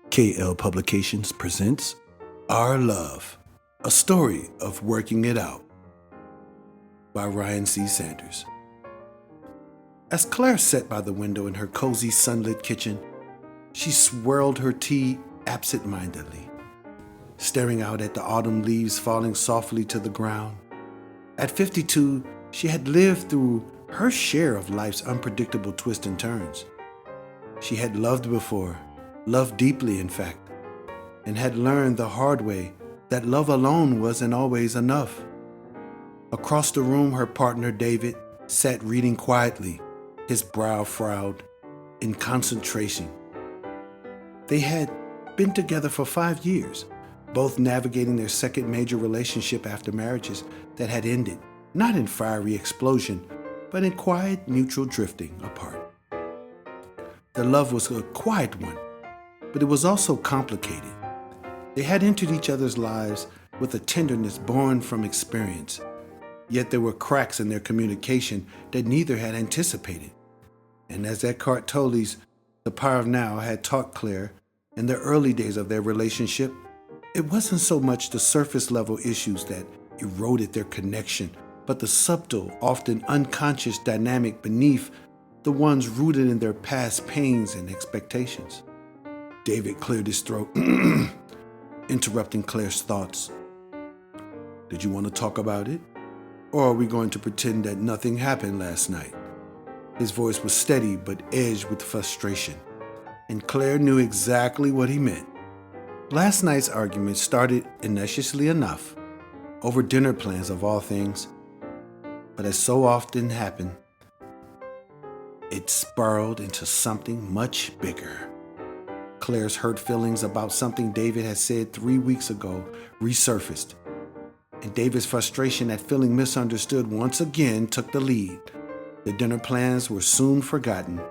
KL Publications presents Our Love, a story of working it out by Ryan C. Sanders. As Claire sat by the window in her cozy sunlit kitchen, she swirled her tea absent-mindedly, staring out at the autumn leaves falling softly to the ground. At 52, she had lived through her share of life's unpredictable twists and turns. She had loved before, loved deeply in fact, and had learned the hard way that love alone wasn't always enough. Across the room, her partner David sat reading quietly, his brow furrowed in concentration. They had been together for 5 years, both navigating their second major relationship after marriages that had ended, not in fiery explosion, but in quiet, neutral drifting apart. Their love was a quiet one, but it was also complicated. They had entered each other's lives with a tenderness born from experience, yet there were cracks in their communication that neither had anticipated. And as Eckhart Tolle's The Power of Now had taught Claire in the early days of their relationship, it wasn't so much the surface level issues that eroded their connection, but the subtle, often unconscious dynamic beneath, the ones rooted in their past pains and expectations. David cleared his throat, interrupting Claire's thoughts. Did you want to talk about it? Or are we going to pretend that nothing happened last night? His voice was steady but edged with frustration, and Claire knew exactly what he meant. Last night's argument started innocently enough, over dinner plans of all things, but as so often happened, it spiraled into something much bigger. Claire's hurt feelings about something David had said 3 weeks ago resurfaced, and David's frustration at feeling misunderstood once again took the lead. The dinner plans were soon forgotten,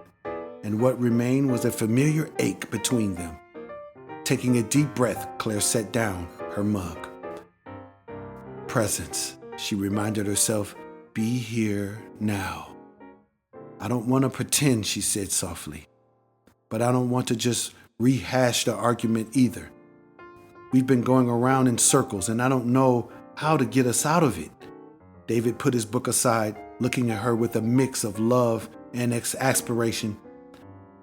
and what remained was a familiar ache between them. Taking a deep breath, Claire set down her mug. Presence, she reminded herself, be here now. I don't want to pretend, she said softly, but I don't want to just rehash the argument either. We've been going around in circles and I don't know how to get us out of it. David put his book aside, looking at her with a mix of love and aspiration.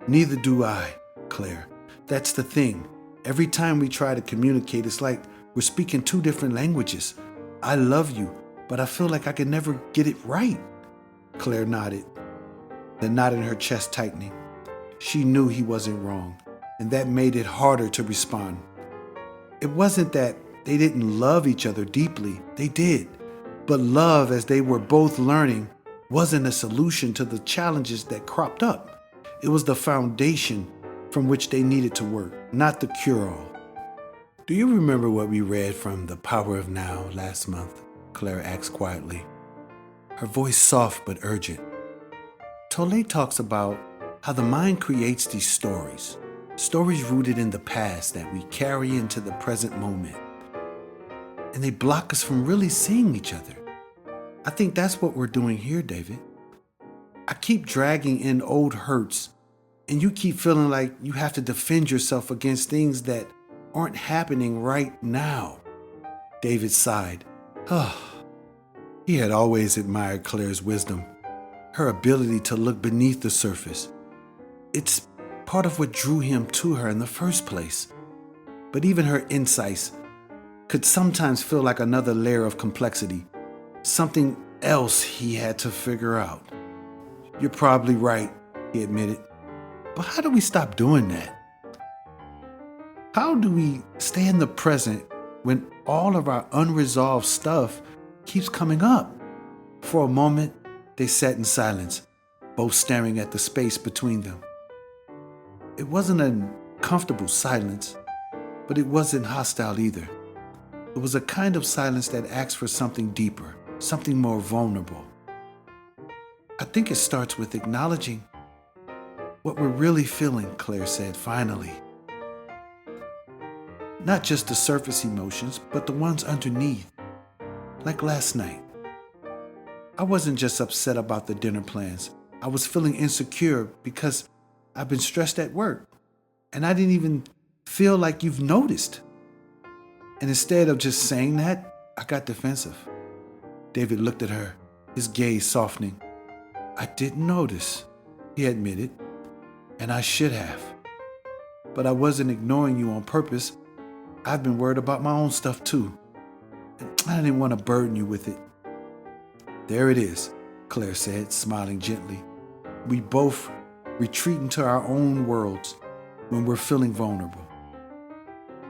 Neither do I, Claire. That's the thing. Every time we try to communicate, it's like we're speaking two different languages. I love you, but I feel like I can never get it right. Claire nodded, the knot in her chest tightening. She knew he wasn't wrong, and that made it harder to respond. It wasn't that they didn't love each other deeply. They did. But love, as they were both learning, wasn't a solution to the challenges that cropped up. It was the foundation from which they needed to work, not the cure-all. Do you remember what we read from The Power of Now last month? Claire asked quietly, her voice soft but urgent. Tolle talks about how the mind creates these stories rooted in the past that we carry into the present moment. And they block us from really seeing each other. I think that's what we're doing here, David. I keep dragging in old hurts, and you keep feeling like you have to defend yourself against things that aren't happening right now. David sighed. He had always admired Claire's wisdom, her ability to look beneath the surface. It's part of what drew him to her in the first place. But even her insights could sometimes feel like another layer of complexity, something else he had to figure out. You're probably right, he admitted. But how do we stop doing that? How do we stay in the present when all of our unresolved stuff keeps coming up? For a moment, they sat in silence, both staring at the space between them. It wasn't a comfortable silence, but it wasn't hostile either. It was a kind of silence that asked for something deeper, something more vulnerable. I think it starts with acknowledging what we're really feeling, Claire said finally. Not just the surface emotions, but the ones underneath. Like last night. I wasn't just upset about the dinner plans. I was feeling insecure because I've been stressed at work, and I didn't even feel like you've noticed. And instead of just saying that, I got defensive. David looked at her, his gaze softening. I didn't notice, he admitted, and I should have. But I wasn't ignoring you on purpose. I've been worried about my own stuff too. And I didn't want to burden you with it. There it is, Claire said, smiling gently. We both retreat into our own worlds when we're feeling vulnerable.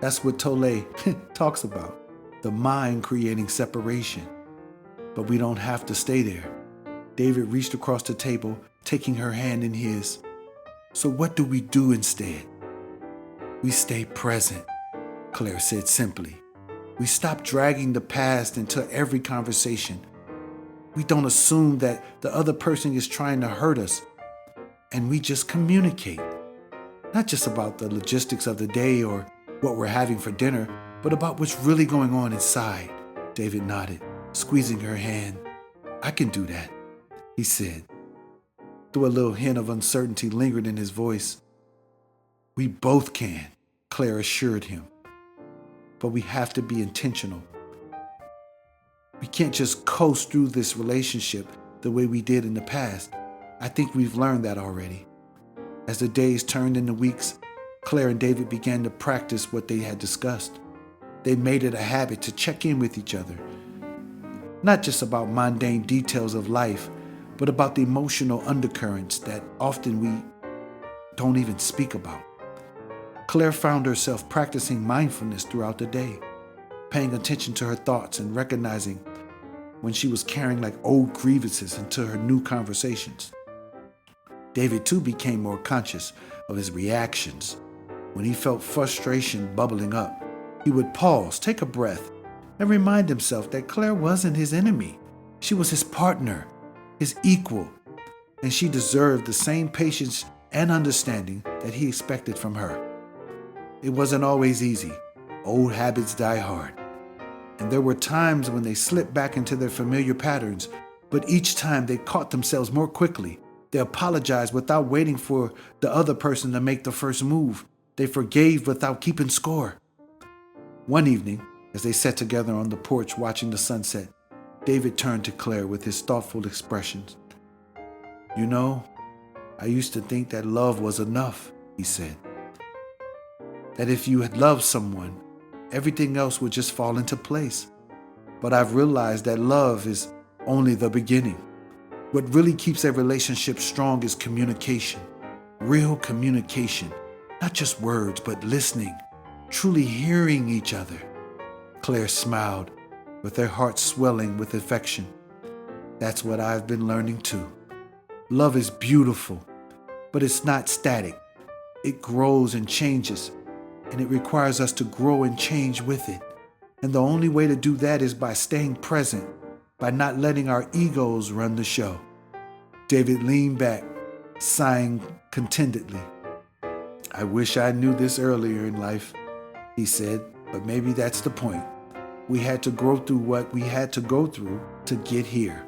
That's what Tolle talks about, the mind creating separation. But we don't have to stay there. David reached across the table, taking her hand in his. So what do we do instead? We stay present, Claire said simply. We stop dragging the past into every conversation. We don't assume that the other person is trying to hurt us, and we just communicate. Not just about the logistics of the day or what we're having for dinner, but about what's really going on inside. David nodded, squeezing her hand. I can do that, he said. Though a little hint of uncertainty lingered in his voice. We both can, Claire assured him. But we have to be intentional. We can't just coast through this relationship the way we did in the past. I think we've learned that already. As the days turned into weeks, Claire and David began to practice what they had discussed. They made it a habit to check in with each other. Not just about mundane details of life, but about the emotional undercurrents that often we don't even speak about. Claire found herself practicing mindfulness throughout the day, paying attention to her thoughts and recognizing when she was carrying like old grievances into her new conversations. David too became more conscious of his reactions. When he felt frustration bubbling up, he would pause, take a breath, and remind himself that Claire wasn't his enemy. She was his partner, his equal, and she deserved the same patience and understanding that he expected from her. It wasn't always easy. Old habits die hard. And there were times when they slipped back into their familiar patterns, but each time they caught themselves more quickly. They apologized without waiting for the other person to make the first move. They forgave without keeping score. One evening, as they sat together on the porch watching the sunset, David turned to Claire with his thoughtful expressions. You know, I used to think that love was enough, he said. That if you had loved someone, everything else would just fall into place. But I've realized that love is only the beginning. What really keeps a relationship strong is communication. Real communication. Not just words, but listening. Truly hearing each other. Claire smiled, with her heart swelling with affection. That's what I've been learning too. Love is beautiful, but it's not static. It grows and changes, and it requires us to grow and change with it. And the only way to do that is by staying present, by not letting our egos run the show. David leaned back, sighing contentedly. I wish I knew this earlier in life, he said, but maybe that's the point. We had to grow through what we had to go through to get here,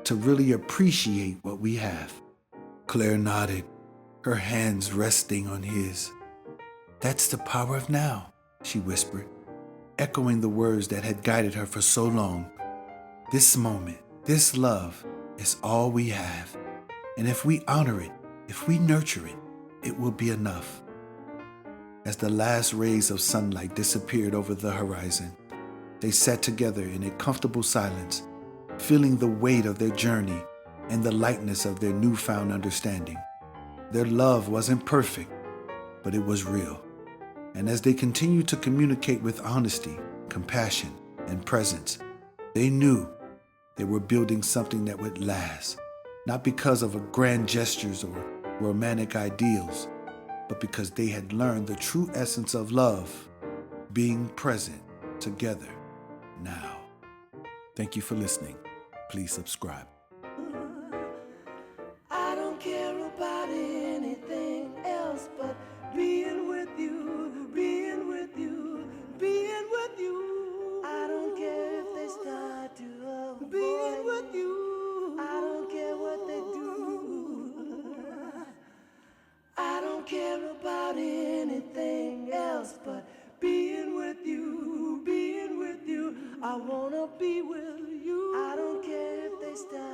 to really appreciate what we have. Claire nodded, her hands resting on his. That's the power of now, she whispered, echoing the words that had guided her for so long. This moment, this love, is all we have. And if we honor it, if we nurture it, it will be enough. As the last rays of sunlight disappeared over the horizon, they sat together in a comfortable silence, feeling the weight of their journey and the lightness of their newfound understanding. Their love wasn't perfect, but it was real. And as they continued to communicate with honesty, compassion, and presence, they knew they were building something that would last, not because of grand gestures or romantic ideals, but because they had learned the true essence of love, being present together now. Thank you for listening. Please subscribe. I don't care about anything else but being with you, being with you, being with you. I don't care if they start to avoid being with you. I don't care what they do. I don't care about anything else. wanna be with you. I don't care if they start